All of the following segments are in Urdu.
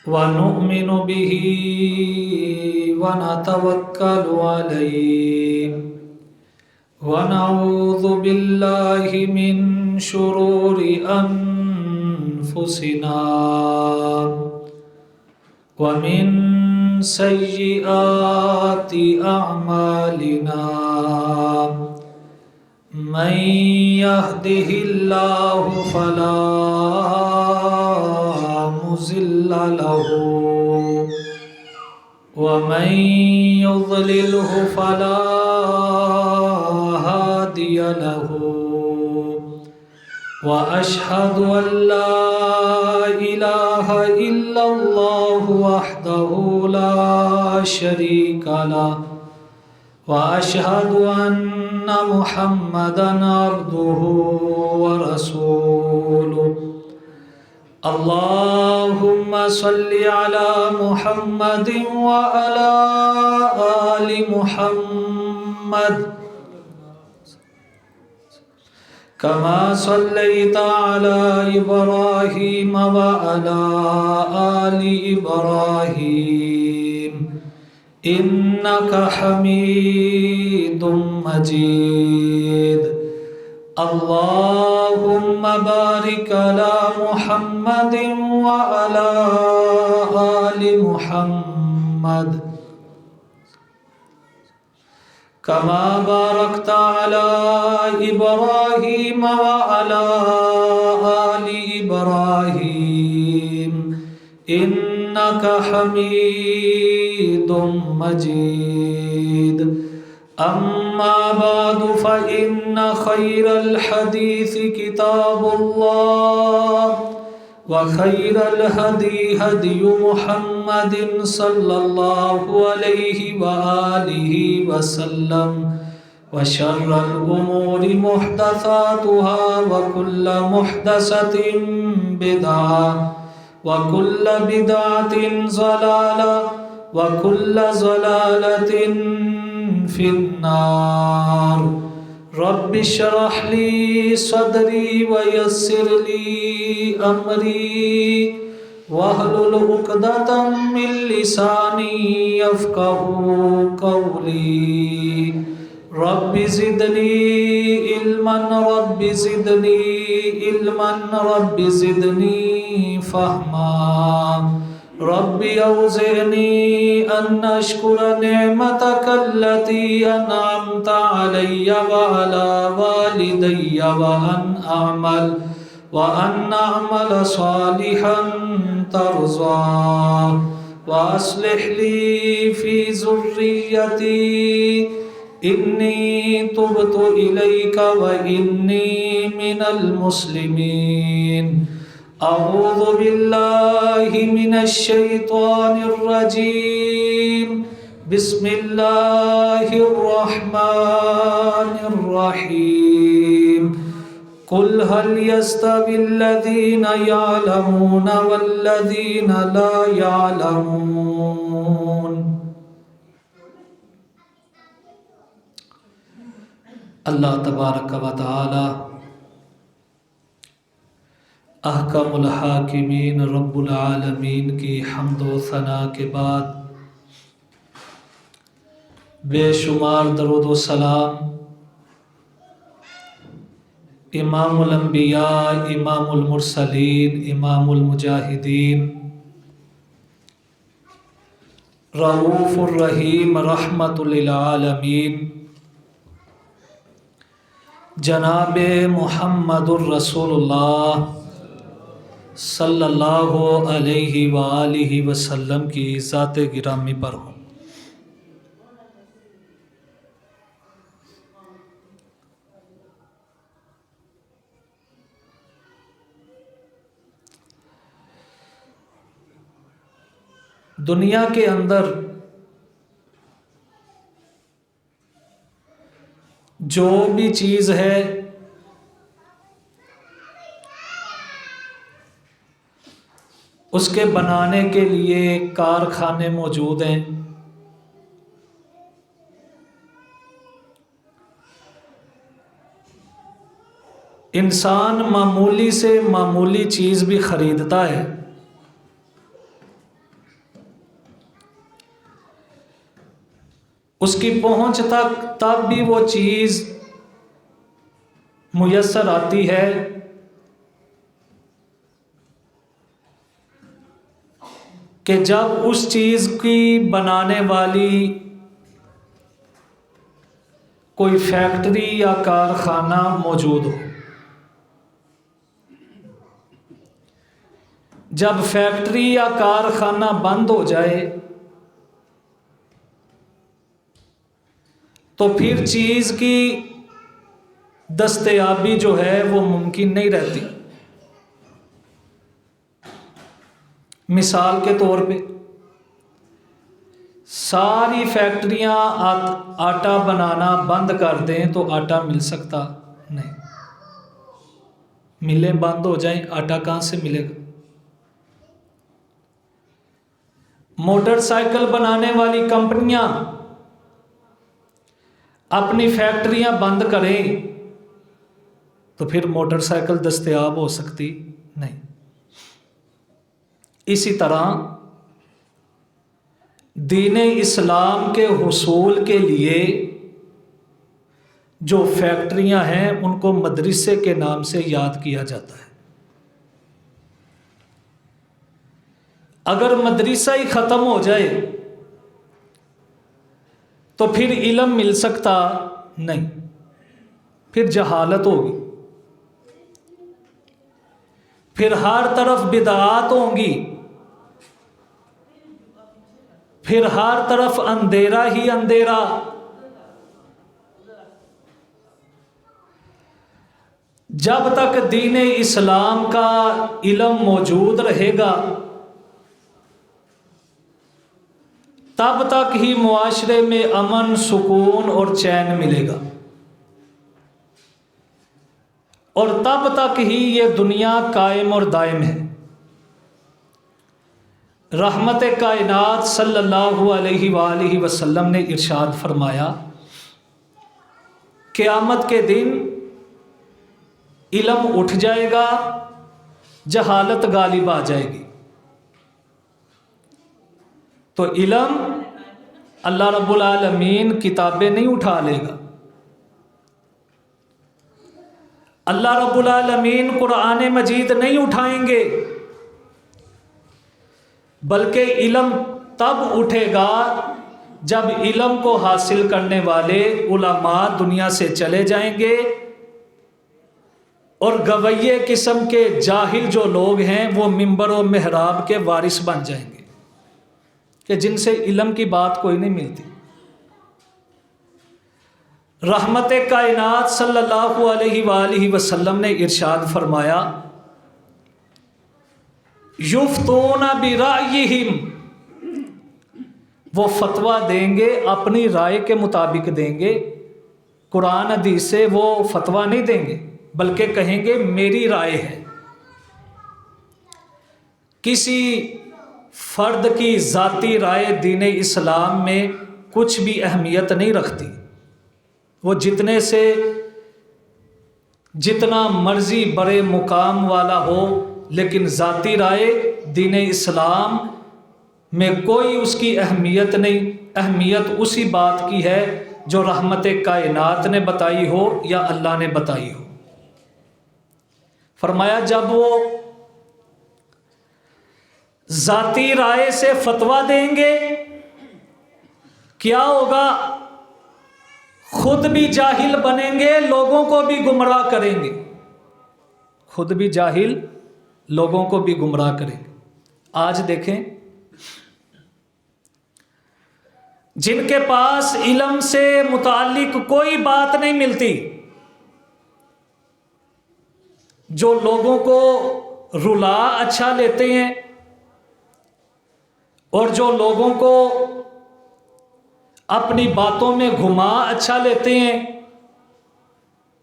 ونؤمن به ونتوكل عليه ونعوذ بالله من شرور أنفسنا ومن سيئات أعمالنا من يهده الله فلا مضل له ومن يضلله فلا هادي له وأشهد أن لا إله إلا الله وحده لا شريك له وأشهد أن محمدًا عبده ورسوله اللهم صل على محمد وعلى آل محمد كما صليت على إبراهيم وعلى آل إبراهيم إنك حميد مجيد اللهم بارك على محمد وعلى آل محمد كما باركت على إبراهيم وعلى آل إبراهيم إنك حميد مجيد أما بعد فإن خير الحديث كتاب الله وخير الهدي هدي محمد صلى الله عليه وآله وسلم وشر الأمور محدثاتها وكل محدثة بدعة وكل بدعة ضلالة وكل ضلالة في النار رب اشرح لي صدري ويسر لي أمري واحلل عقدة من لساني يفقهوا قولي رب زدني علما رب زدني علما رب زدني فهما رب أوزعني أن أشكر نعمتك التي أنعمت علي وعلى والدي وأن أعمل صالحا ترضاه وأصلح لي في ذريتي إني تبت إليك وإني من المسلمين أعوذ بالله من الشيطان الرجيم بسم الله الرحمن الرحيم قل هل يستوي الذين يعلمون والذين لا يعلمون اللہ تبارک و تعالی احکم الحاکمین رب العالمین کی حمد و ثنا کے بعد بے شمار درود و سلام امام الانبیاء امام المرسلین امام المجاہدین رؤوف الرحیم رحمت للعالمین جناب محمد الرسول اللہ صلی اللہ علیہ وآلہ وسلم کی ذات گرامی پر ہوں۔ دنیا کے اندر جو بھی چیز ہے اس کے بنانے کے لیے کارخانے موجود ہیں۔ انسان معمولی سے معمولی چیز بھی خریدتا ہے اس کی پہنچ تک تب بھی وہ چیز میسر آتی ہے کہ جب اس چیز کی بنانے والی کوئی فیکٹری یا کارخانہ موجود ہو۔ جب فیکٹری یا کارخانہ بند ہو جائے تو پھر چیز کی دستیابی جو ہے وہ ممکن نہیں رہتی۔ مثال کے طور پہ ساری فیکٹریاں آٹا بنانا بند کر دیں تو آٹا مل سکتا نہیں، ملیں بند ہو جائیں آٹا کہاں سے ملے گا؟ موٹر سائیکل بنانے والی کمپنیاں اپنی فیکٹریاں بند کریں تو پھر موٹر سائیکل دستیاب ہو سکتی نہیں۔ اسی طرح دین اسلام کے حصول کے لیے جو فیکٹریاں ہیں ان کو مدرسے کے نام سے یاد کیا جاتا ہے۔ اگر مدرسہ ہی ختم ہو جائے تو پھر علم مل سکتا نہیں، پھر جہالت ہوگی، پھر ہر طرف بدعات ہوں گی، پھر ہر طرف اندھیرا ہی اندھیرا۔ جب تک دین اسلام کا علم موجود رہے گا تب تک ہی معاشرے میں امن، سکون اور چین ملے گا، اور تب تک ہی یہ دنیا قائم اور دائم ہے۔ رحمت کائنات صلی اللہ علیہ وآلہ وسلم نے ارشاد فرمایا، قیامت کے دن علم اٹھ جائے گا، جہالت غالب آ جائے گی۔ تو علم اللہ رب العالمین کتابیں نہیں اٹھا لے گا، اللہ رب العالمین قرآن مجید نہیں اٹھائیں گے، بلکہ علم تب اٹھے گا جب علم کو حاصل کرنے والے علماء دنیا سے چلے جائیں گے اور گویے قسم کے جاہل جو لوگ ہیں وہ منبر و محراب کے وارث بن جائیں گے کہ جن سے علم کی بات کوئی نہیں ملتی۔ رحمت کائنات صلی اللہ علیہ وآلہ وسلم نے ارشاد فرمایا، یفتون برأیہم، وہ فتویٰ دیں گے اپنی رائے کے مطابق دیں گے، قرآن حدیث سے وہ فتویٰ نہیں دیں گے بلکہ کہیں گے میری رائے ہے۔ کسی فرد کی ذاتی رائے دین اسلام میں کچھ بھی اہمیت نہیں رکھتی، وہ جتنا مرضی بڑے مقام والا ہو، لیکن ذاتی رائے دین اسلام میں کوئی اس کی اہمیت نہیں۔ اہمیت اسی بات کی ہے جو رحمت کائنات نے بتائی ہو یا اللہ نے بتائی ہو۔ فرمایا جب وہ ذاتی رائے سے فتویٰ دیں گے کیا ہوگا؟ خود بھی جاہل بنیں گے، لوگوں کو بھی گمراہ کریں گے، خود بھی جاہل لوگوں کو بھی گمراہ کریں گے۔ آج دیکھیں جن کے پاس علم سے متعلق کوئی بات نہیں ملتی، جو لوگوں کو رلا اچھا لیتے ہیں اور جو لوگوں کو اپنی باتوں میں گھما اچھا لیتے ہیں،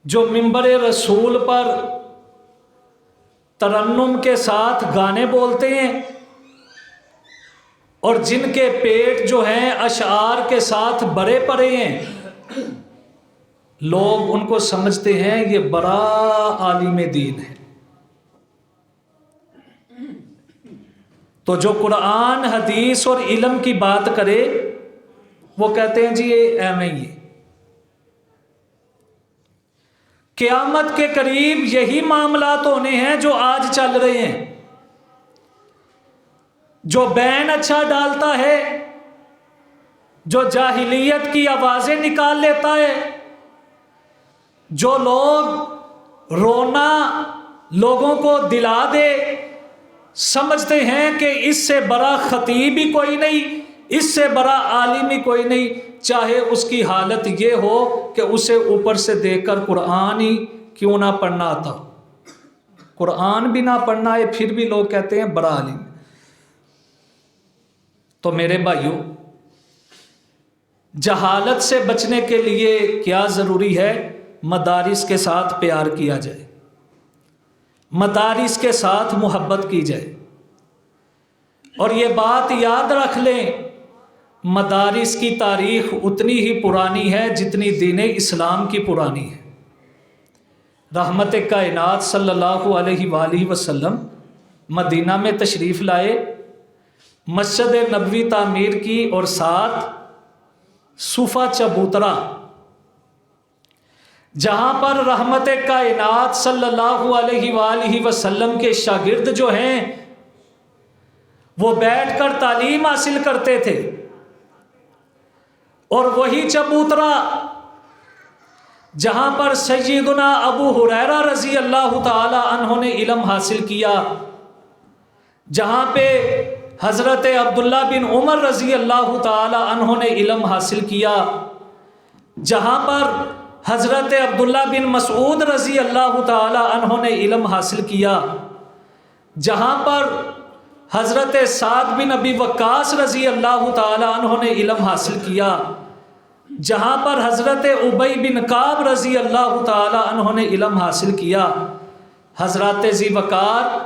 جو منبر رسول پر ترنم کے ساتھ گانے بولتے ہیں اور جن کے پیٹ جو ہیں اشعار کے ساتھ بھرے پڑے ہیں، لوگ ان کو سمجھتے ہیں یہ بڑا عالم دین ہے۔ تو جو قرآن، حدیث اور علم کی بات کرے وہ کہتے ہیں جی یہ ایویں ہی ہے۔ قیامت کے قریب یہی معاملات ہونے ہیں جو آج چل رہے ہیں۔ جو بین اچھا ڈالتا ہے، جو جاہلیت کی آوازیں نکال لیتا ہے، جو لوگ رونا لوگوں کو دلا دے، سمجھتے ہیں کہ اس سے بڑا خطیب ہی کوئی نہیں، اس سے بڑا عالم ہی کوئی نہیں، چاہے اس کی حالت یہ ہو کہ اسے اوپر سے دیکھ کر قرآن ہی کیوں نہ پڑھنا آتا ہو، قرآن بھی نہ پڑھنا ہے پھر بھی لوگ کہتے ہیں بڑا عالم۔ تو میرے بھائیوں، جہالت سے بچنے کے لیے کیا ضروری ہے؟ مدارس کے ساتھ پیار کیا جائے، مدارس کے ساتھ محبت کی جائے، اور یہ بات یاد رکھ لیں، مدارس کی تاریخ اتنی ہی پرانی ہے جتنی دین اسلام کی پرانی ہے۔ رحمت کائنات صلی اللہ علیہ وآلہ وسلم مدینہ میں تشریف لائے، مسجد نبوی تعمیر کی، اور ساتھ صوفہ چبوترا، جہاں پر رحمت کائنات صلی اللہ علیہ وآلہ وسلم کے شاگرد جو ہیں وہ بیٹھ کر تعلیم حاصل کرتے تھے، اور وہی چبوترا جہاں پر سیدنا ابو ہریرہ رضی اللہ تعالی عنہ نے علم حاصل کیا، جہاں پہ حضرت عبداللہ بن عمر رضی اللہ تعالی عنہ نے علم حاصل کیا، جہاں پر حضرت عبداللہ بن مسعود رضی اللہ تعالی عنہ نے علم حاصل کیا، جہاں پر حضرت سعد بن ابی وقاص رضی اللہ تعالی عنہ نے علم حاصل کیا، جہاں پر حضرت ابی بن کعب رضی اللہ تعالی عنہ نے علم حاصل کیا۔ حضرات ذی وقار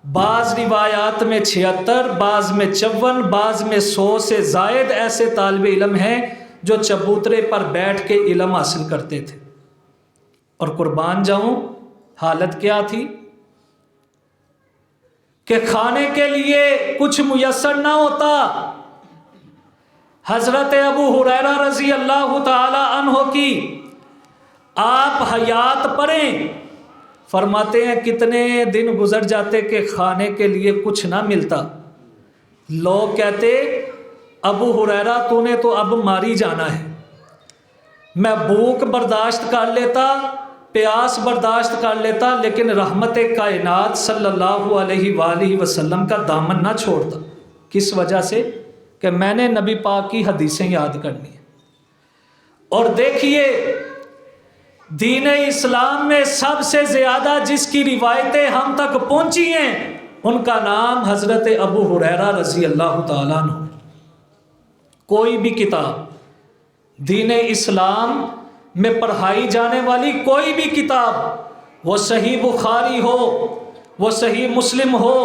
بعض روایات میں 76، بعض میں 54، بعض میں 100 سے زائد ایسے طالب علم ہیں جو چبوترے پر بیٹھ کے علم حاصل کرتے تھے، اور قربان جاؤں حالت کیا تھی کہ کھانے کے لیے کچھ میسر نہ ہوتا۔ حضرت ابو ہریرہ رضی اللہ تعالی عنہ کی آپ حیات پڑھیں، فرماتے ہیں کتنے دن گزر جاتے کہ کھانے کے لیے کچھ نہ ملتا، لوگ کہتے ابو ہریرہ تو نے تو اب ماری جانا ہے، میں بھوک برداشت کر لیتا، پیاس برداشت کر لیتا، لیکن رحمت کائنات صلی اللہ علیہ وآلہ وسلم کا دامن نہ چھوڑتا۔ کس وجہ سے؟ کہ میں نے نبی پاک کی حدیثیں یاد کرنی ہیں۔ اور دیکھیے دین اسلام میں سب سے زیادہ جس کی روایتیں ہم تک پہنچی ہیں ان کا نام حضرت ابو ہریرہ رضی اللہ تعالیٰ عنہ۔ کوئی بھی کتاب دین اسلام میں پڑھائی جانے والی کوئی بھی کتاب، وہ صحیح بخاری ہو، وہ صحیح مسلم ہو،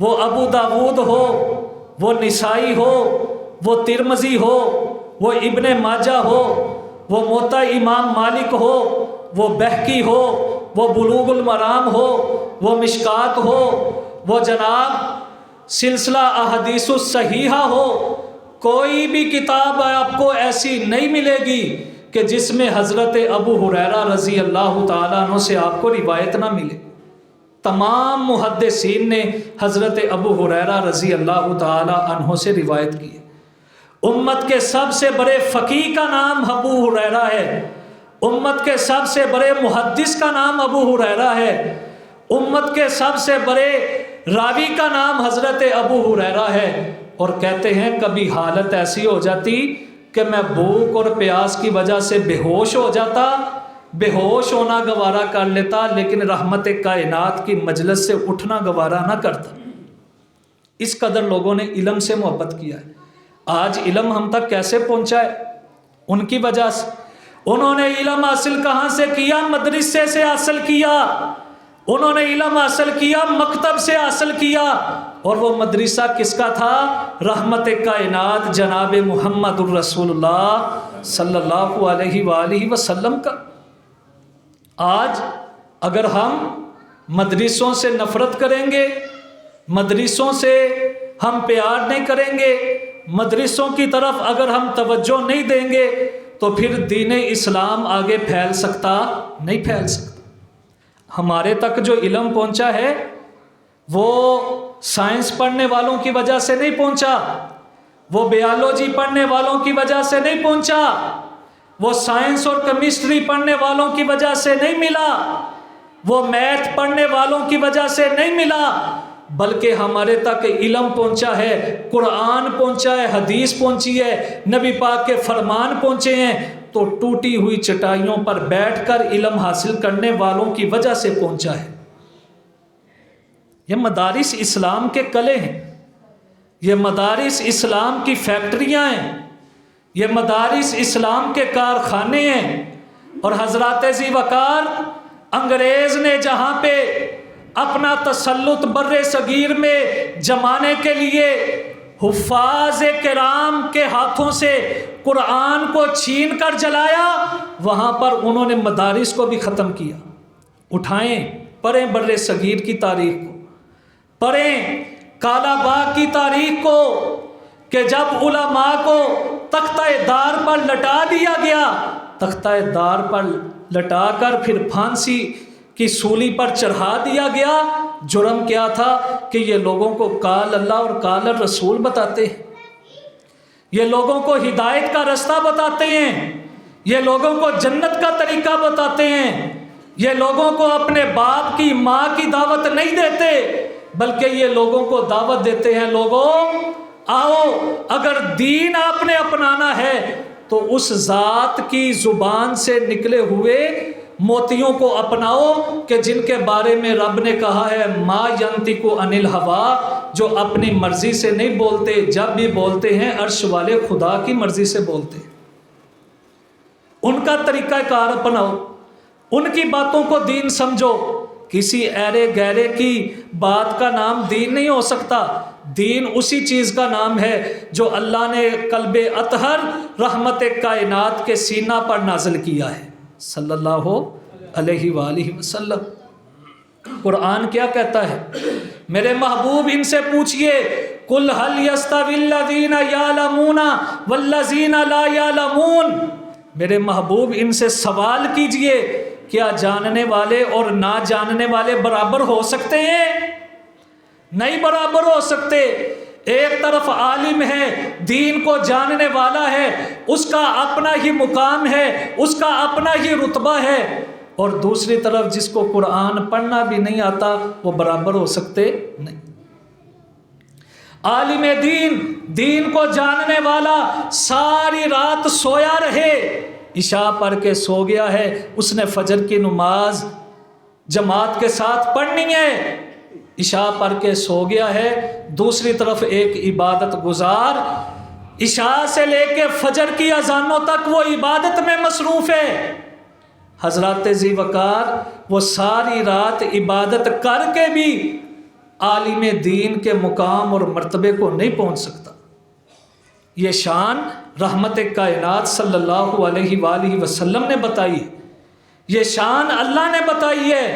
وہ ابو داود ہو، وہ نسائی ہو، وہ ترمذی ہو، وہ ابن ماجہ ہو، وہ موطا امام مالک ہو، وہ بہقی ہو، وہ بلوغ المرام ہو، وہ مشکات ہو، وہ جناب سلسلہ احادیث الصحیحہ ہو، کوئی بھی کتاب آپ کو ایسی نہیں ملے گی کہ جس میں حضرت ابو ہریرہ رضی اللہ تعالیٰ عنہ سے آپ کو روایت نہ ملے۔ تمام محدثین نے حضرت ابو ہریرہ رضی اللہ تعالیٰ عنہ سے روایت کی ہے۔ امت کے سب سے بڑے فقیہ کا نام ابو ہریرہ ہے، امت کے سب سے بڑے محدث کا نام ابو ہریرہ ہے، امت کے سب سے بڑے راوی کا نام حضرت ابو ہریرہ ہے۔ اور کہتے ہیں کبھی حالت ایسی ہو جاتی کہ میں بھوک اور پیاس کی وجہ سے بے ہوش ہو جاتا، بے ہوش ہونا گوارا کر لیتا، لیکن رحمت کائنات کی مجلس سے اٹھنا گوارا نہ کرتا۔ اس قدر لوگوں نے علم سے محبت کیا ہے۔ آج علم ہم تک کیسے پہنچا ہے؟ ان کی وجہ سے۔ انہوں نے علم حاصل کہاں سے کیا؟ مدرسے سے حاصل کیا۔ انہوں نے علم حاصل کیا مکتب سے حاصل کیا، اور وہ مدرسہ کس کا تھا؟ رحمت کائنات جناب محمد الرسول اللہ صلی اللہ علیہ وآلہ وسلم کا۔ آج اگر ہم مدرسوں سے نفرت کریں گے، مدرسوں سے ہم پیار نہیں کریں گے، مدرسوں کی طرف اگر ہم توجہ نہیں دیں گے تو پھر دین اسلام آگے پھیل سکتا نہیں پھیل سکتا۔ ہمارے تک جو علم پہنچا ہے وہ سائنس پڑھنے والوں کی وجہ سے نہیں پہنچا، وہ بیالوجی پڑھنے والوں کی وجہ سے نہیں پہنچا، وہ سائنس اور کیمسٹری پڑھنے والوں کی وجہ سے نہیں ملا، وہ میتھ پڑھنے والوں کی وجہ سے نہیں ملا، بلکہ ہمارے تک علم پہنچا ہے، قرآن پہنچا ہے، حدیث پہنچی ہے، نبی پاک کے فرمان پہنچے ہیں، تو ٹوٹی ہوئی چٹائیوں پر بیٹھ کر علم حاصل کرنے والوں کی وجہ سے پہنچا ہے۔ یہ مدارس اسلام کے کلے ہیں، یہ مدارس اسلام کی فیکٹریاں ہیں، یہ مدارس اسلام کے کارخانے ہیں۔ اور حضرات ذی وقار، انگریز نے جہاں پہ اپنا تسلط بر صغیر میں جمانے کے لیے حفاظ کرام کے ہاتھوں سے قرآن کو چھین کر جلایا، وہاں پر انہوں نے مدارس کو بھی ختم کیا۔ اٹھائیں، پڑھیں بر صغیر کی تاریخ کو، پڑھیں کالا باغ کی تاریخ کو، کہ جب علماء کو تختہ دار پر لٹا دیا گیا، تختہ دار پر لٹا کر پھر پھانسی کی سولی پر چڑھا دیا گیا، جرم کیا تھا کہ یہ لوگوں کو قال اللہ اور قال الرسول بتاتے ہیں، یہ لوگوں کو ہدایت کا رستہ بتاتے ہیں، یہ لوگوں کو جنت کا طریقہ بتاتے ہیں، یہ لوگوں کو اپنے باپ کی ماں کی دعوت نہیں دیتے، بلکہ یہ لوگوں کو دعوت دیتے ہیں، لوگوں آؤ، اگر دین آپ نے اپنانا ہے تو اس ذات کی زبان سے نکلے ہوئے موتیوں کو اپناؤ کہ جن کے بارے میں رب نے کہا ہے ما ینطق عن الہوا، جو اپنی مرضی سے نہیں بولتے، جب بھی بولتے ہیں عرش والے خدا کی مرضی سے بولتے ہیں۔ ان کا طریقہ کار اپناؤ، ان کی باتوں کو دین سمجھو۔ کسی ایرے گہرے کی بات کا نام دین نہیں ہو سکتا، دین اسی چیز کا نام ہے جو اللہ نے قلب اطہر رحمت کائنات کے سینہ پر نازل کیا ہے، صلی اللہ علیہ وآلہ وسلم۔ قرآن کیا کہتا ہے؟ میرے محبوب ان سے پوچھئے، قُلْ هَلْ يَسْتَوِي الَّذِينَ يَعْلَمُونَ وَالَّذِينَ لَا يَعْلَمُونَ، میرے محبوب ان سے سوال کیجئے، کیا جاننے والے اور نہ جاننے والے برابر ہو سکتے ہیں؟ نہیں برابر ہو سکتے۔ ایک طرف عالم ہے، دین کو جاننے والا ہے، اس کا اپنا ہی مقام ہے، اس کا اپنا ہی رتبہ ہے، اور دوسری طرف جس کو قرآن پڑھنا بھی نہیں آتا وہ برابر ہو سکتے نہیں۔ عالم دین، دین کو جاننے والا ساری رات سویا رہے، عشاء پڑھ کے سو گیا ہے، اس نے فجر کی نماز جماعت کے ساتھ پڑھنی ہے، عشاء پڑھ کے سو گیا ہے۔ دوسری طرف ایک عبادت گزار عشاء سے لے کے فجر کی اذانوں تک وہ عبادت میں مصروف ہے۔ حضرات ذی وقار، وہ ساری رات عبادت کر کے بھی عالم دین کے مقام اور مرتبے کو نہیں پہنچ سکتا۔ یہ شان رحمت کائنات صلی اللہ علیہ وآلہ وسلم نے بتائی ہے، یہ شان اللہ نے بتائی ہے۔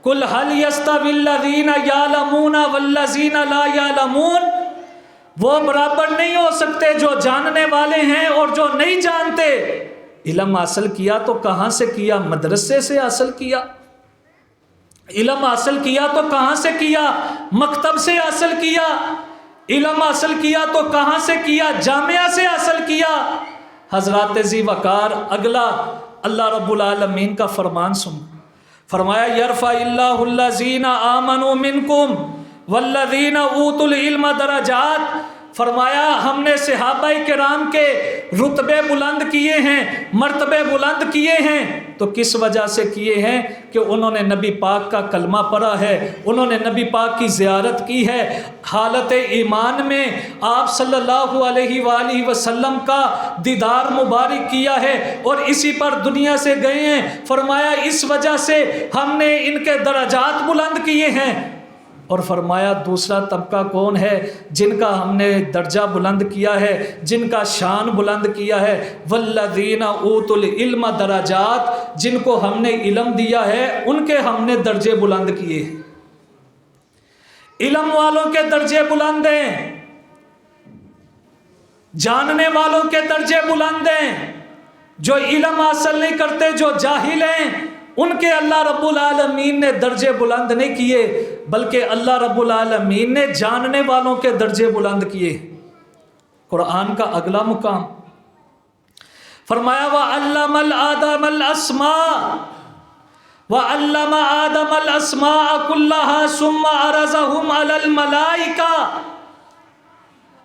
قُلْ هَلْ يَسْتَوِي الَّذِينَ يَعْلَمُونَ وَالَّذِينَ لَا يَعْلَمُونَ، وہ برابر نہیں ہو سکتے جو جاننے والے ہیں اور جو نہیں جانتے۔ علم حاصل کیا تو کہاں سے کیا؟ مدرسے سے حاصل کیا۔ علم حاصل کیا تو کہاں سے کیا؟ مکتب سے حاصل کیا۔ علم حاصل کیا تو کہاں سے کیا؟ جامعہ سے حاصل کیا۔ حضرات ذی وقار، اگلا اللہ رب العالمین کا فرمان سن، فرمایا یرفع اللہ الذین آمنوا منکم والذین اوتوا العلم درجات، فرمایا ہم نے صحابہ کرام کے رتبے بلند کیے ہیں، مرتبے بلند کیے ہیں، تو کس وجہ سے کیے ہیں؟ کہ انہوں نے نبی پاک کا کلمہ پڑھا ہے، انہوں نے نبی پاک کی زیارت کی ہے، حالت ایمان میں آپ صلی اللہ علیہ وآلہ وسلم کا دیدار مبارک کیا ہے اور اسی پر دنیا سے گئے ہیں۔ فرمایا اس وجہ سے ہم نے ان کے درجات بلند کیے ہیں۔ اور فرمایا دوسرا طبقہ کون ہے جن کا ہم نے درجہ بلند کیا ہے، جن کا شان بلند کیا ہے؟ والذین اوتوا العلم درجات، جن کو ہم نے علم دیا ہے ان کے ہم نے درجے بلند کیے ہیں۔ علم والوں کے درجے بلند ہیں۔ جاننے والوں کے درجے بلند ہیں، جو علم حاصل نہیں کرتے، جو جاہل ہیں، ان کے اللہ رب العالمین نے درجے بلند نہیں کیے، بلکہ اللہ رب العالمین نے جاننے والوں کے درجے بلند کیے۔ قرآن کا اگلا مقام فرمایا وَعَلَّمَ الْآدَمَ الْأَسْمَاءَ وَعَلَّمَ آدَمَ الْأَسْمَاءَ كُلَّهَا ثُمَّ عَرَضَهُمْ عَلَى الْمَلَائِكَةِ۔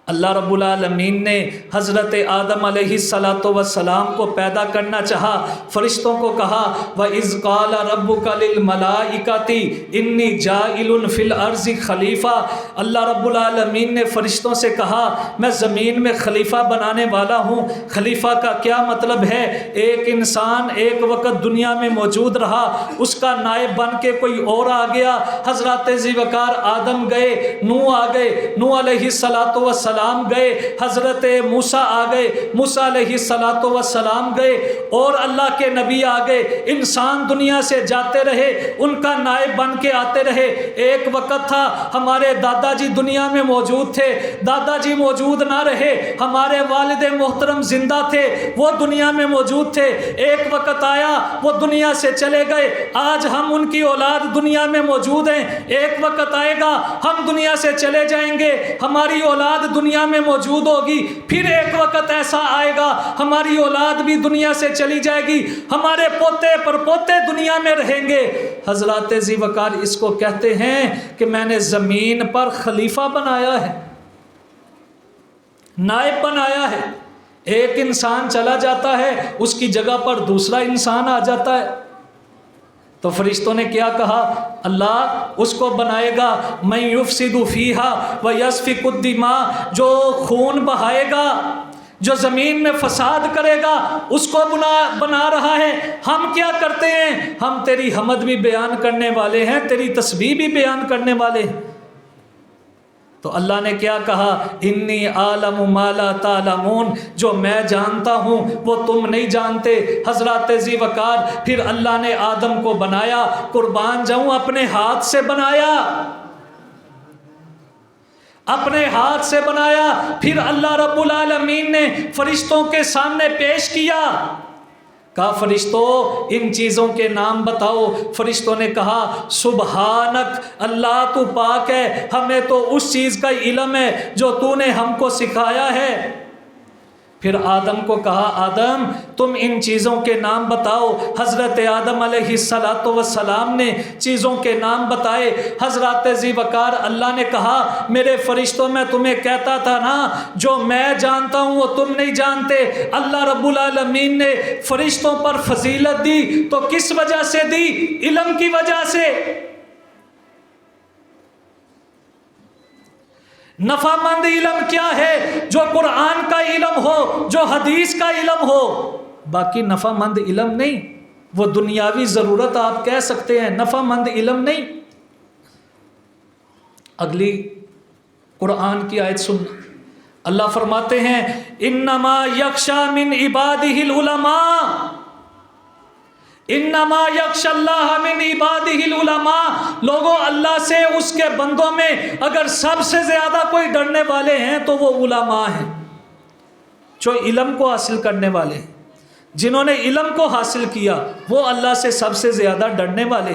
اللہ رب العالمین نے حضرت آدم علیہ السلام کو پیدا کرنا چاہا، فرشتوں کو کہا وَإِذْ قَالَ رَبُّكَ لِلْمَلَائِكَةِ إِنِّي جَاعِلٌ فِي الْأَرْضِ خلیفہ۔ اللہ رب العالمین نے فرشتوں سے کہا میں زمین میں خلیفہ بنانے والا ہوں۔ خلیفہ کا کیا مطلب ہے؟ ایک انسان ایک وقت دنیا میں موجود رہا، اس کا نائب بن کے کوئی اور آ گیا۔ حضرات ذیوقار آدم گئے، نوح آ گئے، نوح علیہ السلام گئے، حضرت موسیٰ آ گئے، موسیٰ علیہ السلام گئے، اور اللہ کے نبی آ گئے۔ انسان دنیا سے جاتے رہے، ان کا نائب بن کے آتے رہے۔ ایک وقت تھا ہمارے دادا جی دنیا میں موجود تھے، دادا جی موجود نہ رہے، ہمارے والد محترم زندہ تھے، وہ دنیا میں موجود تھے۔ ایک وقت آیا وہ دنیا سے چلے گئے، آج ہم ان کی اولاد دنیا میں موجود ہیں۔ ایک وقت آئے گا ہم دنیا سے چلے جائیں گے، ہماری اولاد دنیا میں موجود ہوگی۔ پھر ایک وقت ایسا آئے گا ہماری اولاد بھی دنیا سے چلی جائے گی، ہمارے پوتے پر پوتے دنیا میں رہیں گے۔ حضرات ذیوقار اس کو کہتے ہیں کہ میں نے زمین پر خلیفہ بنایا ہے، نائب بنایا ہے۔ ایک انسان چلا جاتا ہے، اس کی جگہ پر دوسرا انسان آ جاتا ہے۔ تو فرشتوں نے کیا کہا؟ اللہ اس کو بنائے گا من یفسد فیہا ویسفک الدماء، جو خون بہائے گا، جو زمین میں فساد کرے گا، اس کو بنا رہا ہے۔ ہم کیا کرتے ہیں؟ ہم تیری حمد بھی بیان کرنے والے ہیں، تیری تسبیح بھی بیان کرنے والے ہیں۔ تو اللہ نے کیا کہا؟ انی عالم ما لا تعلمون، جو میں جانتا ہوں وہ تم نہیں جانتے۔ حضرات ذیوقار پھر اللہ نے آدم کو بنایا، قربان جاؤں اپنے ہاتھ سے بنایا، اپنے ہاتھ سے بنایا۔ پھر اللہ رب العالمین نے فرشتوں کے سامنے پیش کیا، کہا فرشتوں ان چیزوں کے نام بتاؤ۔ فرشتوں نے کہا سبحانک، اللہ تو پاک ہے، ہمیں تو اس چیز کا علم ہے جو تو نے ہم کو سکھایا ہے۔ پھر آدم کو کہا آدم تم ان چیزوں کے نام بتاؤ۔ حضرت آدم علیہ السلام نے چیزوں کے نام بتائے۔ حضرات ذیوقار اللہ نے کہا میرے فرشتوں میں تمہیں کہتا تھا نا جو میں جانتا ہوں وہ تم نہیں جانتے۔ اللہ رب العالمین نے فرشتوں پر فضیلت دی تو کس وجہ سے دی؟ علم کی وجہ سے۔ نفع مند علم کیا ہے؟ جو قرآن کا علم ہو، جو حدیث کا علم ہو، باقی نفع مند علم نہیں۔ وہ دنیاوی ضرورت آپ کہہ سکتے ہیں، نفع مند علم نہیں۔ اگلی قرآن کی آیت سن، اللہ فرماتے ہیں انما یخشی من عبادہ العلماء، انما یخشی اللہ من عبادہ العلماء۔ لوگوں اللہ سے اس کے بندوں میں اگر سب سے زیادہ کوئی ڈرنے والے ہیں تو وہ علماء ہیں، جو علم کو حاصل کرنے والے ہیں، جنہوں نے علم کو حاصل کیا وہ اللہ سے سب سے زیادہ ڈرنے والے۔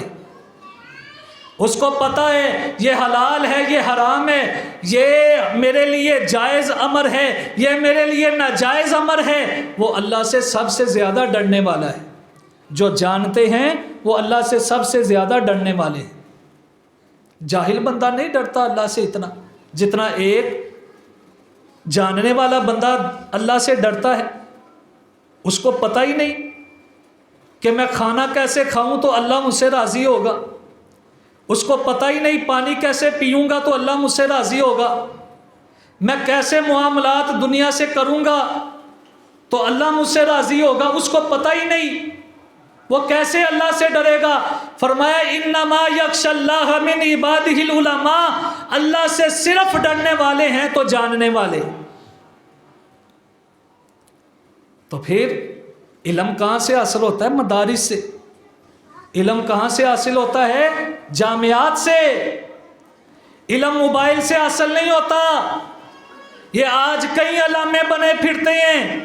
اس کو پتہ ہے یہ حلال ہے، یہ حرام ہے، یہ میرے لیے جائز امر ہے، یہ میرے لیے ناجائز امر ہے، وہ اللہ سے سب سے زیادہ ڈرنے والا ہے۔ جو جانتے ہیں وہ اللہ سے سب سے زیادہ ڈرنے والے ہیں۔ جاہل بندہ نہیں ڈرتا اللہ سے اتنا جتنا ایک جاننے والا بندہ اللہ سے ڈرتا ہے۔ اس کو پتہ ہی نہیں کہ میں کھانا کیسے کھاؤں تو اللہ مجھ سے راضی ہوگا، اس کو پتہ ہی نہیں پانی کیسے پیوں گا تو اللہ مجھ سے راضی ہوگا، میں کیسے معاملات دنیا سے کروں گا تو اللہ مجھ سے راضی ہوگا، اس کو پتہ ہی نہیں، وہ کیسے اللہ سے ڈرے گا؟ فرمایا انما یخشی اللہ من عبادہ العلماء، اللہ سے صرف ڈرنے والے ہیں تو جاننے والے۔ تو پھر علم کہاں سے حاصل ہوتا ہے؟ مدارس سے۔ علم کہاں سے حاصل ہوتا ہے؟ جامعات سے۔ علم موبائل سے حاصل نہیں ہوتا، یہ آج کئی علامے بنے پھرتے ہیں،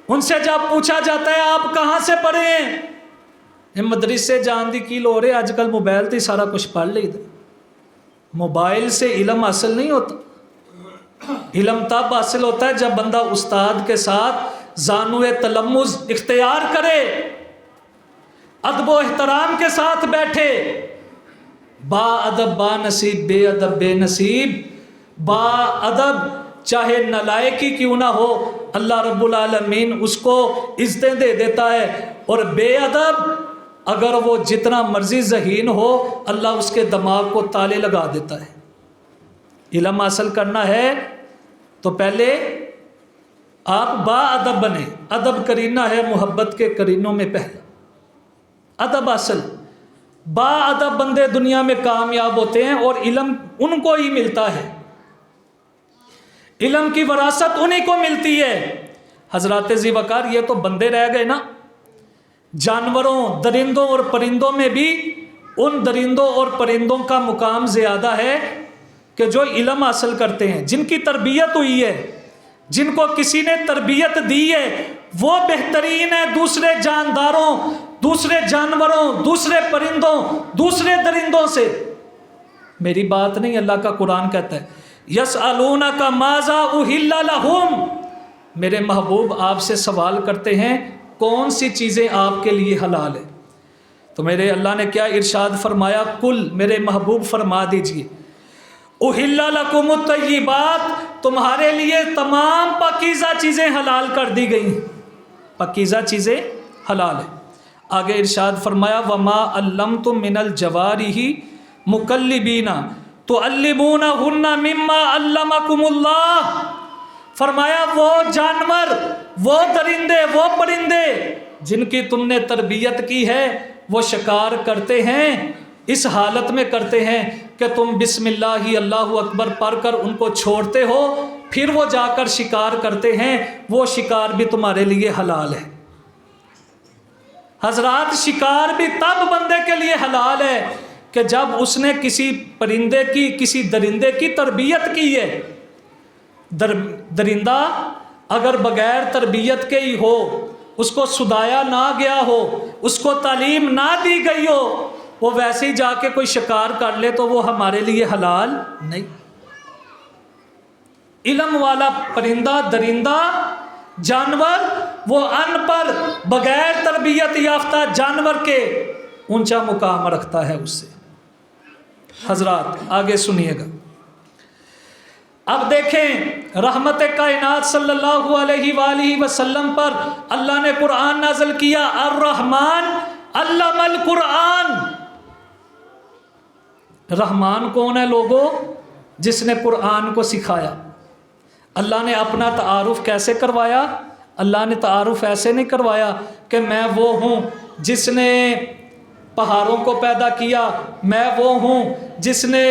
ان سے جب پوچھا جاتا ہے آپ کہاں سے پڑھے ہیں، یہ مدرسے جان دی کی لو رہے، آج کل موبائل تے سارا کچھ پڑھ لی دے۔ موبائل سے علم حاصل نہیں ہوتا، علم تب حاصل ہوتا ہے جب بندہ استاد کے ساتھ زانو تلمذ اختیار کرے، ادب و احترام کے ساتھ بیٹھے، با ادب با نصیب، بے ادب بے نصیب۔ با ادب چاہے نالائقی کیوں نہ ہو، اللہ رب العالمین اس کو عزتیں دے دیتا ہے، اور بے ادب اگر وہ جتنا مرضی ذہین ہو اللہ اس کے دماغ کو تالے لگا دیتا ہے۔ علم حاصل کرنا ہے تو پہلے آپ با ادب بنے، ادب کرینہ ہے محبت کے کرینوں میں پہلا، ادب حاصل۔ با ادب بندے دنیا میں کامیاب ہوتے ہیں، اور علم ان کو ہی ملتا ہے، علم کی وراثت انہیں کو ملتی ہے۔ حضرات ذی وقار یہ تو بندے رہ گئے نا، جانوروں درندوں اور پرندوں میں بھی ان درندوں اور پرندوں کا مقام زیادہ ہے کہ جو علم حاصل کرتے ہیں، جن کی تربیت ہوئی ہے، جن کو کسی نے تربیت دی ہے، وہ بہترین ہے دوسرے جانداروں، دوسرے جانوروں، دوسرے پرندوں، دوسرے درندوں سے۔ میری بات نہیں، اللہ کا قرآن کہتا ہے یسألونک ماذا احل لہم، میرے محبوب آپ سے سوال کرتے ہیں کون سی چیزیں آپ کے لیے حلال ہے، تو میرے اللہ نے کیا ارشاد فرمایا، کل میرے محبوب فرما دیجئے احل لکم الطیبات، تمہارے لیے تمام پاکیزہ چیزیں حلال کر دی گئی، پاکیزہ چیزیں حلال ہیں۔ آگے ارشاد فرمایا وما علمتم من الجوارح مکلبین تعلمونہن مما علمکم اللہ، فرمایا وہ جانور، وہ درندے، وہ پرندے جن کی تم نے تربیت کی ہے وہ شکار کرتے ہیں، اس حالت میں کرتے ہیں کہ تم بسم اللہ اللہ اکبر پڑھ کر ان کو چھوڑتے ہو، پھر وہ جا کر شکار کرتے ہیں، وہ شکار بھی تمہارے لیے حلال ہے۔ حضرات شکار بھی تب بندے کے لیے حلال ہے کہ جب اس نے کسی پرندے کی، کسی درندے کی تربیت کی ہے۔ درندہ اگر بغیر تربیت کے ہی ہو، اس کو سدایا نہ گیا ہو، اس کو تعلیم نہ دی گئی ہو، وہ ویسے ہی جا کے کوئی شکار کر لے تو وہ ہمارے لیے حلال نہیں۔ علم والا پرندہ درندہ جانور وہ ان پڑھ بغیر تربیت یافتہ جانور کے اونچا مقام رکھتا ہے اس سے۔ حضرات آگے سنیے گا، اب دیکھیں رحمت کائنات صلی اللہ علیہ وآلہ وسلم پر اللہ نے قرآن نازل کیا، الرحمن علم القرآن۔ رحمان کون ہے لوگوں؟ جس نے قرآن کو سکھایا۔ اللہ نے اپنا تعارف کیسے کروایا؟ اللہ نے تعارف ایسے نہیں کروایا کہ میں وہ ہوں جس نے پہاڑوں کو پیدا کیا، میں وہ ہوں جس نے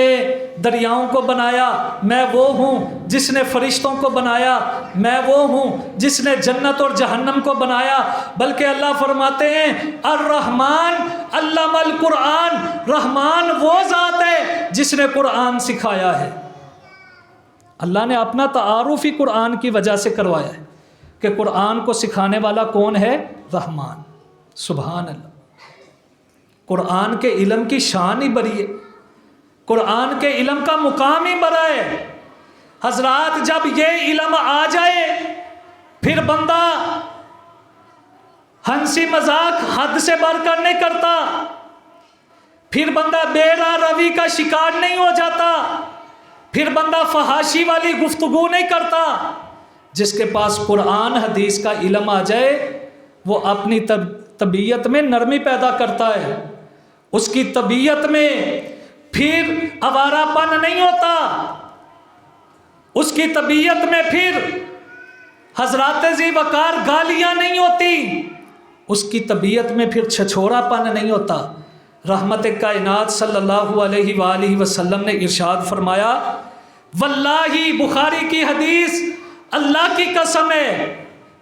دریاؤں کو بنایا، میں وہ ہوں جس نے فرشتوں کو بنایا، میں وہ ہوں جس نے جنت اور جہنم کو بنایا، بلکہ اللہ فرماتے ہیں الرحمن علم القرآن، رحمان وہ ذات ہے جس نے قرآن سکھایا ہے۔ اللہ نے اپنا تعارف ہی قرآن کی وجہ سے کروایا ہے کہ قرآن کو سکھانے والا کون ہے؟ رحمان۔ سبحان اللہ، قرآن کے علم کی شان ہی بڑی ہے، قرآن کے علم کا مقام ہی بڑا ہے۔ حضرات جب یہ علم آ جائے پھر بندہ ہنسی مذاق حد سے بڑھ کر نہیں کرتا، پھر بندہ بے راہ روی کا شکار نہیں ہو جاتا، پھر بندہ فحاشی والی گفتگو نہیں کرتا۔ جس کے پاس قرآن حدیث کا علم آ جائے وہ اپنی طبیعت میں نرمی پیدا کرتا ہے، اس کی طبیعت میں پھر آوارہ پن نہیں ہوتا، اس کی طبیعت میں پھر حضرات ذی وقار گالیاں نہیں ہوتی، اس کی طبیعت میں پھر چھچھوڑا پن نہیں ہوتا۔ رحمت کائنات صلی اللہ علیہ وآلہ وسلم نے ارشاد فرمایا واللہ، بخاری کی حدیث، اللہ کی قسم ہے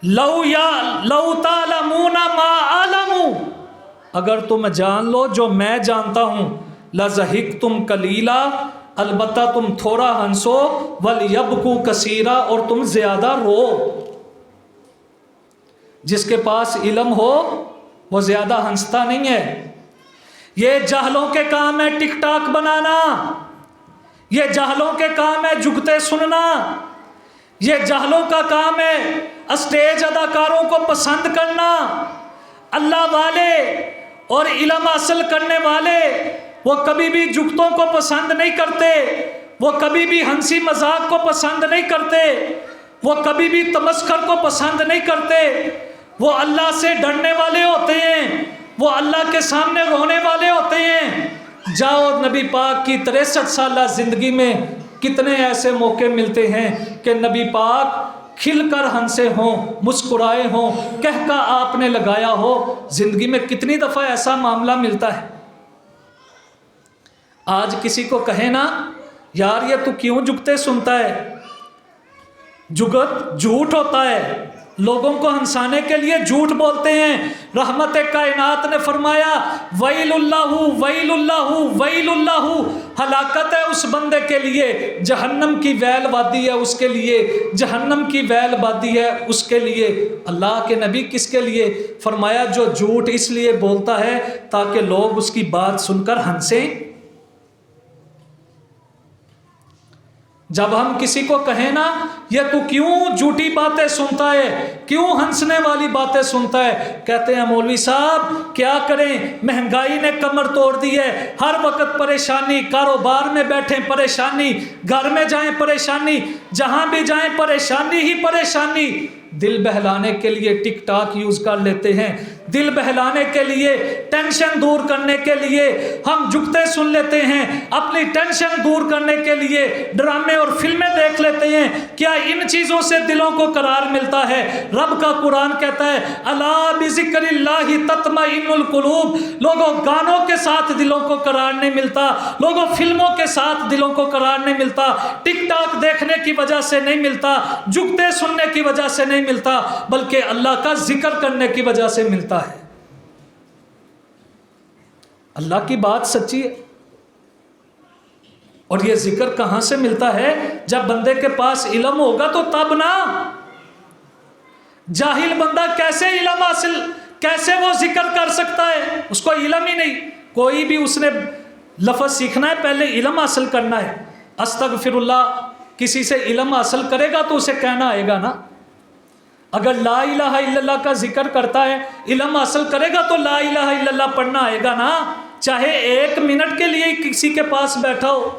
لو تعلمون ما اعلم، اگر تم جان لو جو میں جانتا ہوں، لضحکتم قلیلا، البتہ تم تھوڑا ہنسو وَلْيَبْكُوا کثیرا، اور تم زیادہ رو۔ جس کے پاس علم ہو وہ زیادہ ہنستا نہیں ہے۔ یہ جاہلوں کے کام ہے ٹک ٹاک بنانا، یہ جاہلوں کے کام ہے جگتے سننا، یہ جاہلوں کا کام ہے اسٹیج اداکاروں کو پسند کرنا۔ اللہ والے اور علم حاصل کرنے والے وہ کبھی بھی جگتوں کو پسند نہیں کرتے، وہ کبھی بھی ہنسی مذاق کو پسند نہیں کرتے، وہ کبھی بھی تمسخر کو پسند نہیں کرتے۔ وہ اللہ سے ڈرنے والے ہوتے ہیں، وہ اللہ کے سامنے رونے والے ہوتے ہیں۔ جاؤ نبی پاک کی 63 سالہ زندگی میں کتنے ایسے موقع ملتے ہیں کہ نبی پاک کھل کر ہنسے ہوں، مسکرائے ہوں، کہکا آپ نے لگایا ہو۔ زندگی میں کتنی دفعہ ایسا معاملہ ملتا ہے۔ آج کسی کو کہے نا یار یہ تو کیوں جگتے سنتا ہے، جگت جھوٹ ہوتا ہے، لوگوں کو ہنسانے کے لیے جھوٹ بولتے ہیں۔ رحمت کائنات نے فرمایا ویل اللہ ویل اللہ ویل اللہ، ہلاکت ہے اس بندے کے لیے، جہنم کی ویل وادی ہے اس کے لیے، جہنم کی ویل وادی ہے اس کے لیے۔ اللہ کے نبی کس کے لیے؟ فرمایا جو جھوٹ اس لیے بولتا ہے تاکہ لوگ اس کی بات سن کر ہنسیں۔ جب ہم کسی کو کہیں نا یہ تو کیوں جھوٹی باتیں سنتا ہے، کیوں ہنسنے والی باتیں سنتا ہے، کہتے ہیں مولوی صاحب کیا کریں، مہنگائی نے کمر توڑ دی ہے، ہر وقت پریشانی، کاروبار میں بیٹھیں پریشانی، گھر میں جائیں پریشانی، جہاں بھی جائیں پریشانی ہی پریشانی۔ دل بہلانے کے لیے ٹک ٹاک یوز کر لیتے ہیں، دل بہلانے کے لیے، ٹینشن دور کرنے کے لیے ہم جگتے سن لیتے ہیں، اپنی ٹینشن دور کرنے کے لیے ڈرامے اور فلمیں دیکھ لیتے ہیں۔ کیا ان چیزوں سے دلوں کو قرار ملتا ہے؟ رب کا قرآن کہتا ہے الا بذکر اللہ تطمئن القلوب۔ لوگوں گانوں کے ساتھ دلوں کو قرار نہیں ملتا، لوگوں فلموں کے ساتھ دلوں کو قرار نہیں ملتا، ٹک ٹاک دیکھنے کی وجہ سے نہیں ملتا، جگتے سننے کی وجہ سے نہیں ملتا، بلکہ اللہ کا ذکر کرنے کی وجہ سے ملتا ہے۔ اللہ کی بات سچی ہے، اور یہ ذکر کہاں سے ملتا ہے؟ جب بندے کے پاس علم ہوگا تو تب نا۔ جاہل بندہ کیسے علم حاصل، کیسے وہ ذکر کر سکتا ہے؟ اس کو علم ہی نہیں۔ کوئی بھی اس نے لفظ سیکھنا ہے پہلے علم حاصل کرنا ہے۔ استغفر اللہ کسی سے علم حاصل کرے گا تو اسے کہنا آئے گا نا۔ اگر لا الہ الا اللہ کا ذکر کرتا ہے، علم حاصل کرے گا تو لا الہ الا اللہ پڑھنا آئے گا نا، چاہے 1 منٹ کے لیے کسی کے پاس بیٹھا ہو۔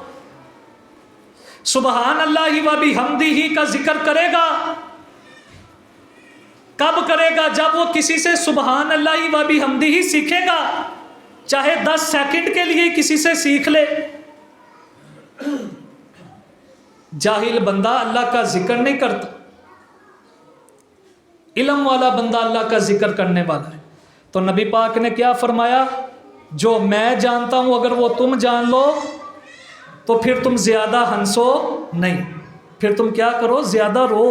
سبحان اللہ و بحمدہ کا ذکر کرے گا، کب کرے گا؟ جب وہ کسی سے سبحان اللہ و بحمدہ سیکھے گا، چاہے 10 سیکنڈ کے لیے کسی سے سیکھ لے۔ جاہل بندہ اللہ کا ذکر نہیں کرتا، علم والا بندہ اللہ کا ذکر کرنے والا ہے۔ تو نبی پاک نے کیا فرمایا؟ جو میں جانتا ہوں اگر وہ تم جان لو تو پھر تم زیادہ ہنسو نہیں، پھر تم کیا کرو؟ زیادہ رو۔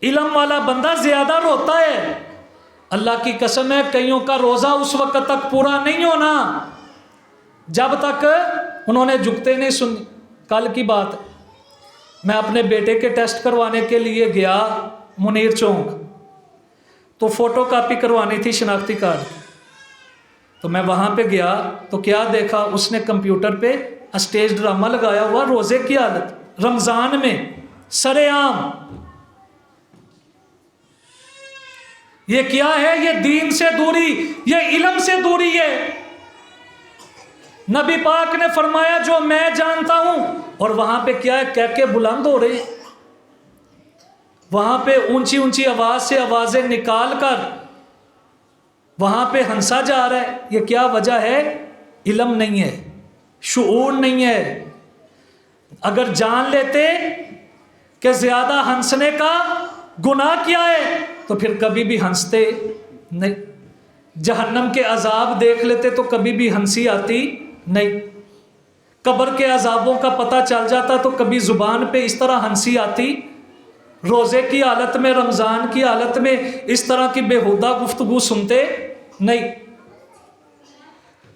علم والا بندہ زیادہ روتا ہے۔ اللہ کی قسم ہے کئیوں کا روزہ اس وقت تک پورا نہیں ہونا جب تک انہوں نے جھکتے نہیں سنی۔ کل کی بات ہے، میں اپنے بیٹے کے ٹیسٹ کروانے کے لیے گیا منیر چونک، تو فوٹو کاپی کروانی تھی شناختی کارڈ کی، تو میں وہاں پہ گیا تو کیا دیکھا، اس نے کمپیوٹر پہ اسٹیج ڈرامہ لگایا ہوا روزے کی حالت، رمضان میں سرے عام۔ یہ کیا ہے؟ یہ دین سے دوری، یہ علم سے دوری ہے۔ نبی پاک نے فرمایا جو میں جانتا ہوں، اور وہاں پہ کیا ہے؟ کہہ کے بلند ہو رہے ہیں، وہاں پہ اونچی اونچی آواز سے آوازیں نکال کر وہاں پہ ہنسا جا رہا ہے۔ یہ کیا وجہ ہے؟ علم نہیں ہے، شعور نہیں ہے۔ اگر جان لیتے کہ زیادہ ہنسنے کا گناہ کیا ہے تو پھر کبھی بھی ہنستے نہیں۔ جہنم کے عذاب دیکھ لیتے تو کبھی بھی ہنسی آتی نہیں۔ قبر کے عذابوں کا پتہ چل جاتا تو کبھی زبان پہ اس طرح ہنسی آتی؟ روزے کی حالت میں، رمضان کی حالت میں اس طرح کی بےہودہ گفتگو سنتے نہیں۔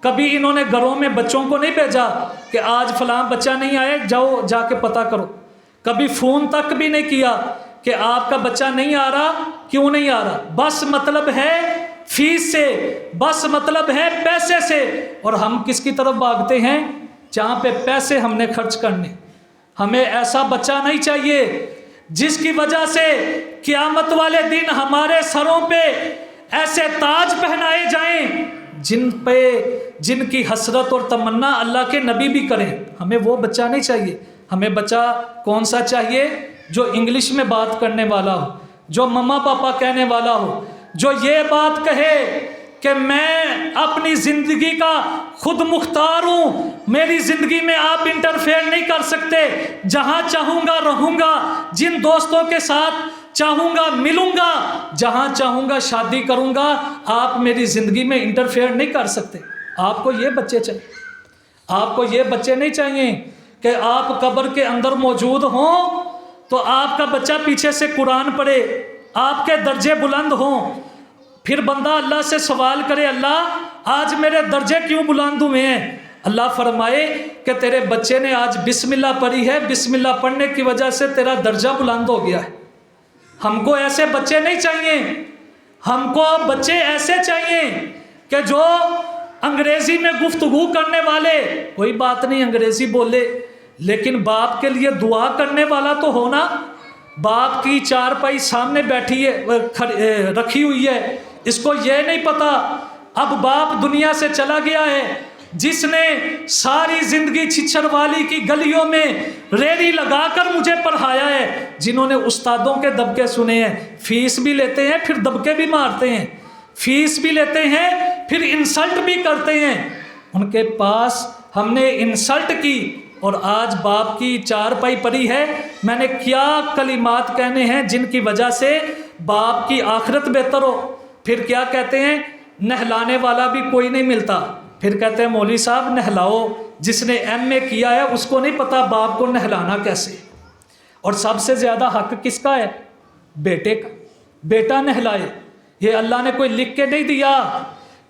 کبھی انہوں نے گھروں میں بچوں کو نہیں بھیجا کہ آج فلاں بچہ نہیں آیا، جاؤ جا کے پتہ کرو۔ کبھی فون تک بھی نہیں کیا کہ آپ کا بچہ نہیں آ رہا، کیوں نہیں آ رہا؟ بس مطلب ہے فیس سے، بس مطلب ہے پیسے سے۔ اور ہم کس کی طرف بھاگتے ہیں؟ جہاں پہ پیسے ہم نے خرچ کرنے۔ ہمیں ایسا بچہ نہیں چاہیے جس کی وجہ سے قیامت والے دن ہمارے سروں پہ ایسے تاج پہنائے جائیں جن کی حسرت اور تمنا اللہ کے نبی بھی کریں۔ ہمیں وہ بچہ نہیں چاہیے۔ ہمیں بچہ کون سا چاہیے؟ جو انگلش میں بات کرنے والا ہو، جو مما پاپا کہنے والا ہو، جو یہ بات کہے کہ میں اپنی زندگی کا خود مختار ہوں، میری زندگی میں آپ انٹرفیئر نہیں کر سکتے، جہاں چاہوں گا رہوں گا، جن دوستوں کے ساتھ چاہوں گا ملوں گا، جہاں چاہوں گا شادی کروں گا، آپ میری زندگی میں انٹرفیئر نہیں کر سکتے۔ آپ کو یہ بچے چاہیے۔ آپ کو یہ بچے نہیں چاہیے کہ آپ قبر کے اندر موجود ہوں تو آپ کا بچہ پیچھے سے قرآن پڑھے، آپ کے درجے بلند ہوں، پھر بندہ اللہ سے سوال کرے اللہ آج میرے درجے کیوں بلند ہوئے ہیں؟ اللہ فرمائے کہ تیرے بچے نے آج بسم اللہ پڑھی ہے، بسم اللہ پڑھنے کی وجہ سے تیرا درجہ بلند ہو گیا ہے۔ ہم کو ایسے بچے نہیں چاہیے، ہم کو بچے ایسے چاہیے کہ جو انگریزی میں گفتگو کرنے والے، کوئی بات نہیں انگریزی بولے، لیکن باپ کے لیے دعا کرنے والا تو ہونا۔ باپ کی چارپائی سامنے بیٹھی ہے، رکھی ہوئی ہے، اس کو یہ نہیں پتا اب باپ دنیا سے چلا گیا ہے، جس نے ساری زندگی چھچھر والی کی گلیوں میں ریڑھی لگا کر مجھے پڑھایا ہے، جنہوں نے استادوں کے دبکے سنے ہیں، فیس بھی لیتے ہیں پھر دبکے بھی مارتے ہیں، فیس بھی لیتے ہیں پھر انسلٹ بھی کرتے ہیں، ان کے پاس ہم نے انسلٹ کی اور آج باپ کی چارپائی پڑی ہے۔ میں نے کیا کلمات کہنے ہیں جن کی وجہ سے باپ کی آخرت بہتر ہو۔ پھر کیا کہتے ہیں؟ نہلانے والا بھی کوئی نہیں ملتا، پھر کہتے ہیں مولوی صاحب نہلاؤ، جس نے ایم اے کیا ہے اس کو نہیں پتا باپ کو نہلانا کیسے۔ اور سب سے زیادہ حق کس کا ہے؟ بیٹے کا، بیٹا نہلائے۔ یہ اللہ نے کوئی لکھ کے نہیں دیا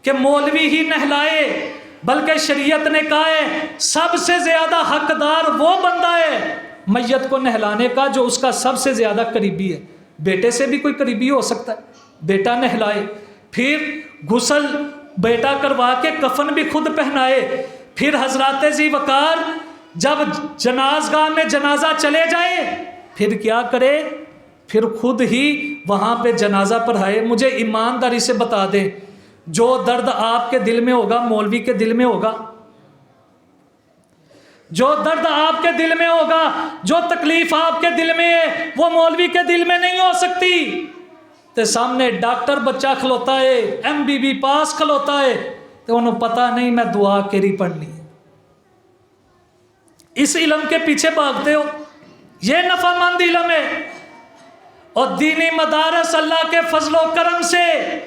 کہ مولوی ہی نہلائے، بلکہ شریعت نے کہا ہے سب سے زیادہ حقدار وہ بندہ ہے میت کو نہلانے کا جو اس کا سب سے زیادہ قریبی ہے۔ بیٹے سے بھی کوئی قریبی ہو سکتا ہے، بیٹا نہلائے، پھر غسل بیٹا کروا کے کفن بھی خود پہنائے، پھر حضرات ذی وقار جب جنازگاہ میں جنازہ چلے جائے پھر کیا کرے؟ پھر خود ہی وہاں پہ جنازہ پڑھائے۔ مجھے ایمانداری سے بتا دیں جو درد آپ کے دل میں ہوگا مولوی کے دل میں ہوگا؟ جو درد آپ کے دل میں ہوگا، جو تکلیف آپ کے دل میں ہے وہ مولوی کے دل میں نہیں ہو سکتی۔ تے سامنے ڈاکٹر بچہ کھلوتا ہے، MBB پاس کھلوتا ہے، تو انہوں پتہ نہیں میں دعا کیری پڑھنی ہے۔ اس علم کے پیچھے بھاگتے ہو، یہ نفع مند علم ہے۔ اور دینی مدارس اللہ کے فضل و کرم سے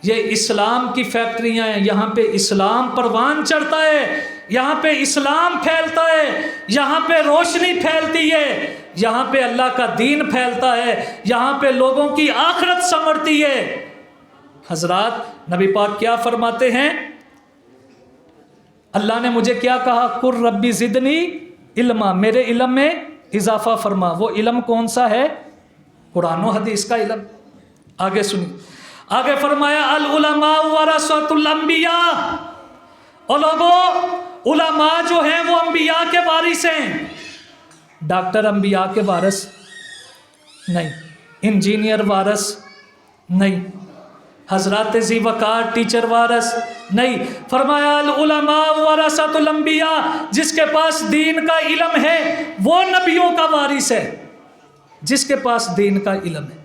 یہ اسلام کی فیکٹریاں ہیں، یہاں پہ اسلام پروان چڑھتا ہے، یہاں پہ اسلام پھیلتا ہے، یہاں پہ روشنی پھیلتی ہے، یہاں پہ اللہ کا دین پھیلتا ہے، یہاں پہ لوگوں کی آخرت سنورتی ہے۔ حضرات نبی پاک کیا فرماتے ہیں؟ اللہ نے مجھے کیا کہا؟ قُل ربی زدنی علما، میرے علم میں اضافہ فرما۔ وہ علم کون سا ہے؟ قرآن و حدیث کا علم۔ آگے سنیے، آگے فرمایا العلماء ورثۃ الانبیاء، اور لوگوں علماء جو ہیں وہ انبیاء کے وارث ہیں۔ ڈاکٹر انبیاء کے وارث نہیں، انجینئر وارث نہیں، حضرات ذی وقار ٹیچر وارث نہیں۔ فرمایا العلماء ورثۃ الانبیاء، جس کے پاس دین کا علم ہے وہ نبیوں کا وارث ہے، جس کے پاس دین کا علم ہے۔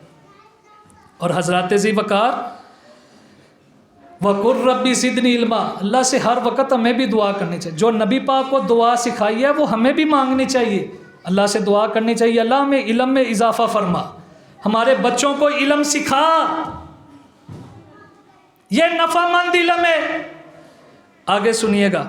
اور حضرات ذی وقار وَقُلْ رَبِّ زِدْنِي عِلْمًا، اللہ سے ہر وقت ہمیں بھی دعا کرنی چاہیے۔ جو نبی پاک کو دعا سکھائی ہے وہ ہمیں بھی مانگنی چاہیے، اللہ سے دعا کرنی چاہیے اللہ ہمیں علم میں اضافہ فرما، ہمارے بچوں کو علم سکھا، یہ نفع مند علم ہے۔ آگے سنیے گا،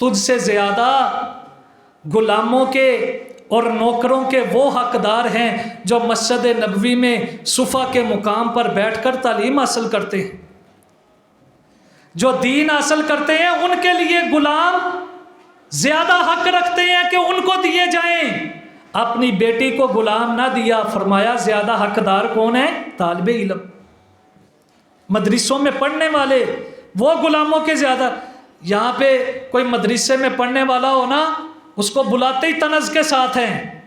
تجھ سے زیادہ غلاموں کے اور نوکروں کے وہ حقدار ہیں جو مسجد نبوی میں صفا کے مقام پر بیٹھ کر تعلیم حاصل کرتے ہیں، جو دین حاصل کرتے ہیں، ان کے لیے غلام زیادہ حق رکھتے ہیں کہ ان کو دیے جائیں۔ اپنی بیٹی کو غلام نہ دیا، فرمایا زیادہ حقدار کون ہے؟ طالب علم، مدرسوں میں پڑھنے والے، وہ غلاموں کے زیادہ۔ یہاں پہ کوئی مدرسے میں پڑھنے والا ہو نا، اس کو بلاتے ہی طنز کے ساتھ ہیں،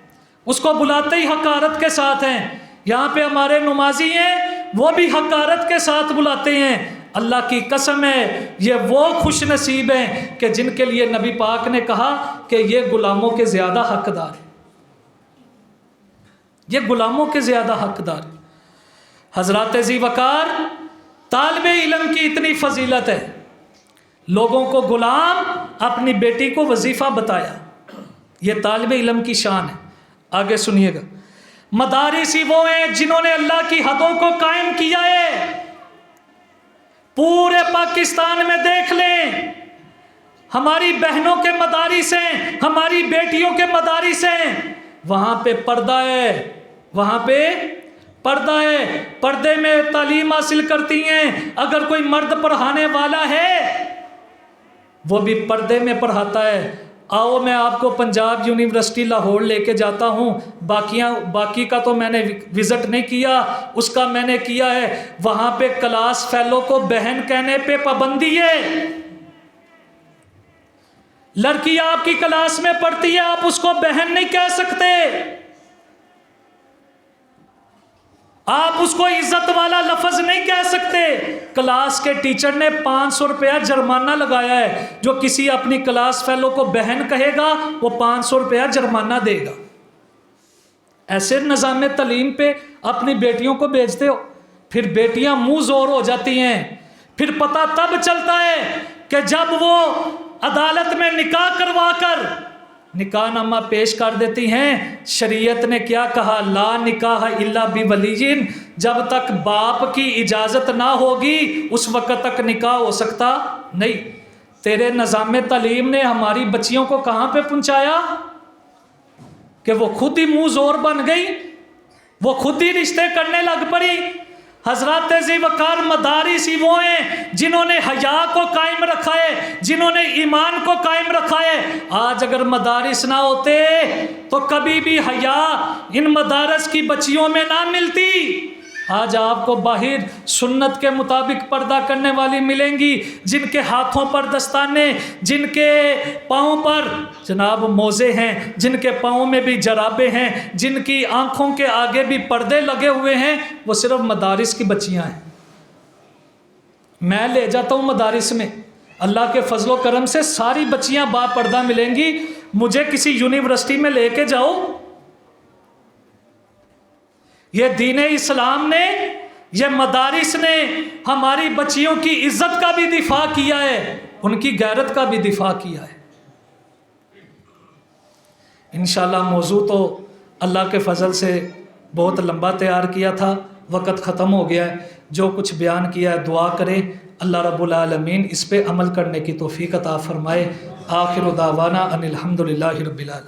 اس کو بلاتے ہی حقارت کے ساتھ ہیں۔ یہاں پہ ہمارے نمازی ہیں، وہ بھی حقارت کے ساتھ بلاتے ہیں۔ اللہ کی قسم ہے یہ وہ خوش نصیب ہیں کہ جن کے لیے نبی پاک نے کہا کہ یہ غلاموں کے زیادہ حقدار ہیں، یہ غلاموں کے زیادہ حقدار ہیں۔ حضرات ذی وقار، طالب علم کی اتنی فضیلت ہے، لوگوں کو غلام، اپنی بیٹی کو وظیفہ بتایا، یہ طالب علم کی شان ہے۔ آگے سنیے گا، مدارس ہی وہ ہیں جنہوں نے اللہ کی حدوں کو قائم کیا ہے۔ پورے پاکستان میں دیکھ لیں، ہماری بہنوں کے مدارس ہیں، ہماری بیٹیوں کے مدارس ہیں، وہاں پہ پردہ ہے، وہاں پہ پردہ ہے، پردے میں تعلیم حاصل کرتی ہیں۔ اگر کوئی مرد پڑھانے والا ہے وہ بھی پردے میں پڑھاتا ہے۔ آؤ میں آپ کو پنجاب یونیورسٹی لاہور لے کے جاتا ہوں، باقی کا تو میں نے وزٹ نہیں کیا، اس کا میں نے کیا ہے۔ وہاں پہ کلاس فیلو کو بہن کہنے پہ پابندی ہے۔ لڑکی آپ کی کلاس میں پڑھتی ہے، آپ اس کو بہن نہیں کہہ سکتے، آپ اس کو عزت والا لفظ نہیں کہہ سکتے۔ کلاس کے ٹیچر نے 500 روپیہ جرمانہ لگایا ہے، جو کسی اپنی کلاس فیلو کو بہن کہے گا وہ 500 روپیہ جرمانہ دے گا۔ ایسے نظام تعلیم پہ اپنی بیٹیوں کو بھیجتے ہو، پھر بیٹیاں منہ زور ہو جاتی ہیں۔ پھر پتہ تب چلتا ہے کہ جب وہ عدالت میں نکاح کروا کر نکاح نامہ پیش کر دیتی ہیں۔ شریعت نے کیا کہا؟ لا نکاح الا بولی، جب تک باپ کی اجازت نہ ہوگی اس وقت تک نکاح ہو سکتا نہیں۔ تیرے نظام تعلیم نے ہماری بچیوں کو کہاں پہ پہنچایا کہ وہ خود ہی منہ زور بن گئی، وہ خود ہی رشتے کرنے لگ پڑی۔ حضرات ذی وقار، مدارس ہی وہ ہیں جنہوں نے حیا کو قائم رکھا ہے، جنہوں نے ایمان کو قائم رکھا ہے۔ آج اگر مدارس نہ ہوتے تو کبھی بھی حیا ان مدارس کی بچیوں میں نہ ملتی۔ آج آپ کو باہر سنت کے مطابق پردہ کرنے والی ملیں گی، جن کے ہاتھوں پر دستانے، جن کے پاؤں پر جناب موزے ہیں، جن کے پاؤں میں بھی جرابے ہیں، جن کی آنکھوں کے آگے بھی پردے لگے ہوئے ہیں، وہ صرف مدارس کی بچیاں ہیں۔ میں لے جاتا ہوں مدارس میں، اللہ کے فضل و کرم سے ساری بچیاں با پردہ ملیں گی۔ مجھے کسی یونیورسٹی میں لے کے جاؤ، یہ دین اسلام نے، یہ مدارس نے ہماری بچیوں کی عزت کا بھی دفاع کیا ہے، ان کی غیرت کا بھی دفاع کیا ہے۔ انشاءاللہ موضوع تو اللہ کے فضل سے بہت لمبا تیار کیا تھا، وقت ختم ہو گیا ہے۔ جو کچھ بیان کیا ہے دعا کریں اللہ رب العالمین اس پہ عمل کرنے کی توفیق عطا فرمائے۔ آخر دعوانا ان الحمدللہ رب العالمین۔